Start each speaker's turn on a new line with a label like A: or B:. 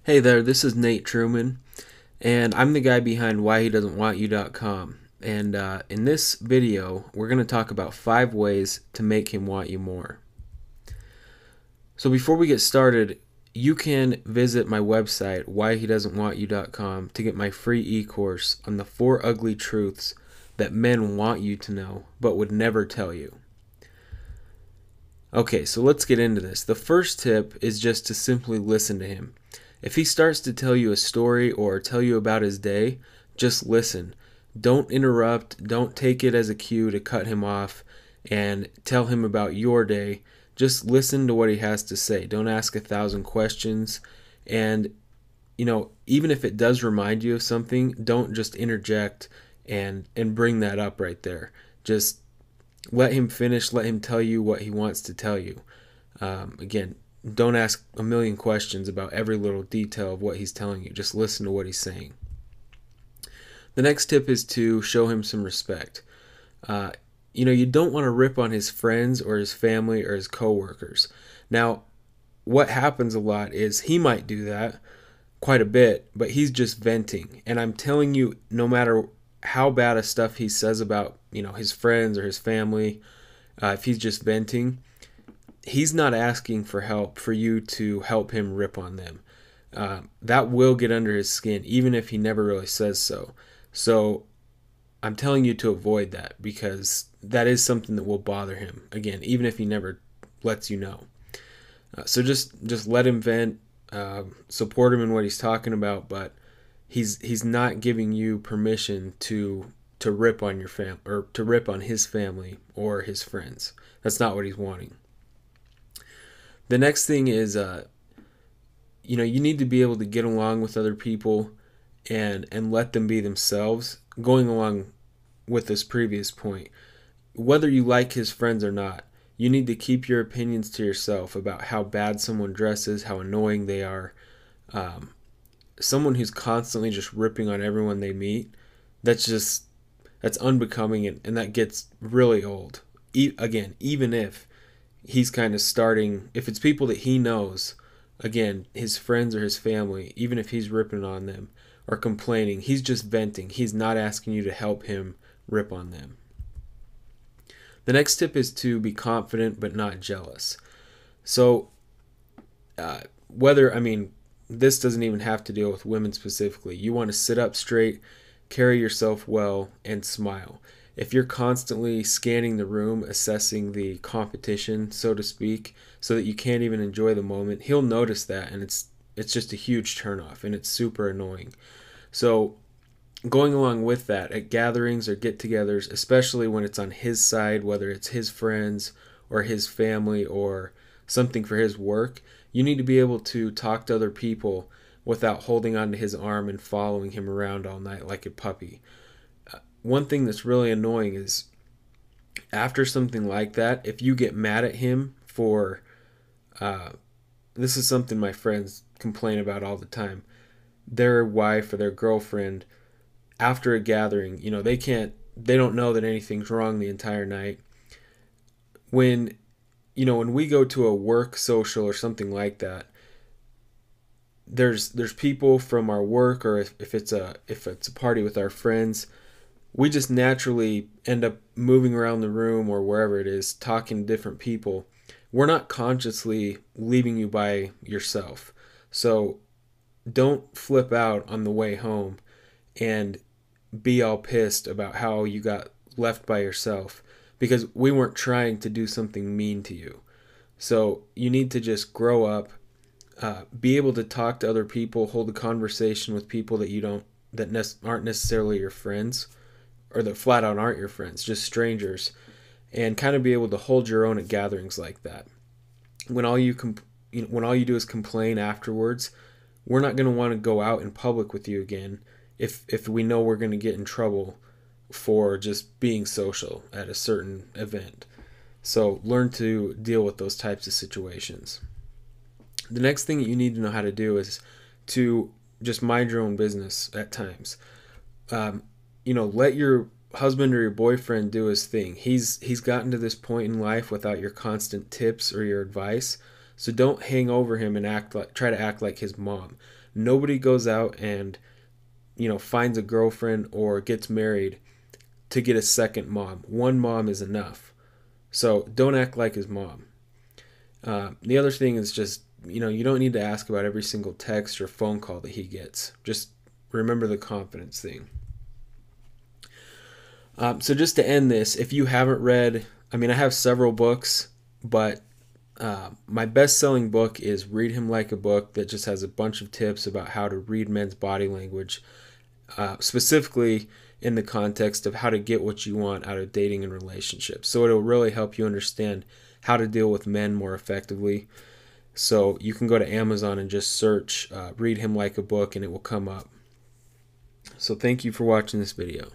A: Hey there, this is Nate Truman, and I'm the guy behind whyhedoesn'twantyou.com. And in this video, we're going to talk about 5 ways to make him want you more. So before we get started, you can visit my website, whyhedoesn'twantyou.com, to get my free e-course on the 4 ugly truths that men want you to know, but would never tell you. Okay, so let's get into this. The first tip is just to simply listen to him. If he starts to tell you a story or tell you about his day, just listen. Don't interrupt. Don't take it as a cue to cut him off and tell him about your day. Just listen to what he has to say. Don't ask 1,000 questions. And, even if it does remind you of something, don't just interject and bring that up right there. Just let him finish. Let him tell you what he wants to tell you. Again, don't ask a million questions about every little detail of what he's telling you. Just listen to what he's saying. The next tip is to show him some respect. You don't want to rip on his friends or his family or his coworkers. Now, what happens a lot is he might do that quite a bit, but he's just venting. And I'm telling you, no matter how bad of stuff he says about, his friends or his family, if he's just venting, he's not asking for help for you to help him rip on them. That will get under his skin, even if he never really says so. So I'm telling you to avoid that, because that is something that will bother him, again, even if he never lets you know. So just let him vent, support him in what he's talking about, but he's not giving you permission to rip on your fam or to rip on his family or his friends. That's not what he's wanting. The next thing is, you need to be able to get along with other people and let them be themselves. Going along with this previous point, whether you like his friends or not, you need to keep your opinions to yourself about how bad someone dresses, how annoying they are. Someone who's constantly just ripping on everyone they meet, that's unbecoming, and that gets really old. Again, even if he's kind of starting, if it's people that he knows, again, his friends or his family, even if he's ripping on them or complaining, he's just venting. He's not asking you to help him rip on them. The next tip is to be confident but not jealous. So, this doesn't even have to deal with women specifically. You want to sit up straight, carry yourself well, and smile. If you're constantly scanning the room, assessing the competition, so to speak, so that you can't even enjoy the moment, he'll notice that, and it's just a huge turnoff, and it's super annoying. So going along with that, at gatherings or get-togethers, especially when it's on his side, whether it's his friends or his family or something for his work, you need to be able to talk to other people without holding onto his arm and following him around all night like a puppy. One thing that's really annoying is, after something like that, if you get mad at him for, this is something my friends complain about all the time, their wife or their girlfriend, after a gathering, they don't know that anything's wrong the entire night. When we go to a work social or something like that, there's people from our work, or if it's a party with our friends, we just naturally end up moving around the room or wherever it is, talking to different people. We're not consciously leaving you by yourself. So don't flip out on the way home and be all pissed about how you got left by yourself, because we weren't trying to do something mean to you. So you need to just grow up, be able to talk to other people, hold a conversation with people that aren't necessarily your friends, or that flat out aren't your friends, just strangers, and kind of be able to hold your own at gatherings like that. When all you do is complain afterwards, we're not going to want to go out in public with you again if we know we're going to get in trouble for just being social at a certain event. So learn to deal with those types of situations. The next thing that you need to know how to do is to just mind your own business at times. Let your husband or your boyfriend do his thing. He's gotten to this point in life without your constant tips or your advice. So don't hang over him and try to act like his mom. Nobody goes out and finds a girlfriend or gets married to get a second mom. One mom is enough. So don't act like his mom. The other thing is just, you don't need to ask about every single text or phone call that he gets. Just remember the confidence thing. So just to end this, if you haven't read, I have several books, but my best-selling book is Read Him Like a Book, that just has a bunch of tips about how to read men's body language, specifically in the context of how to get what you want out of dating and relationships. So it'll really help you understand how to deal with men more effectively. So you can go to Amazon and just search Read Him Like a Book, and it will come up. So thank you for watching this video.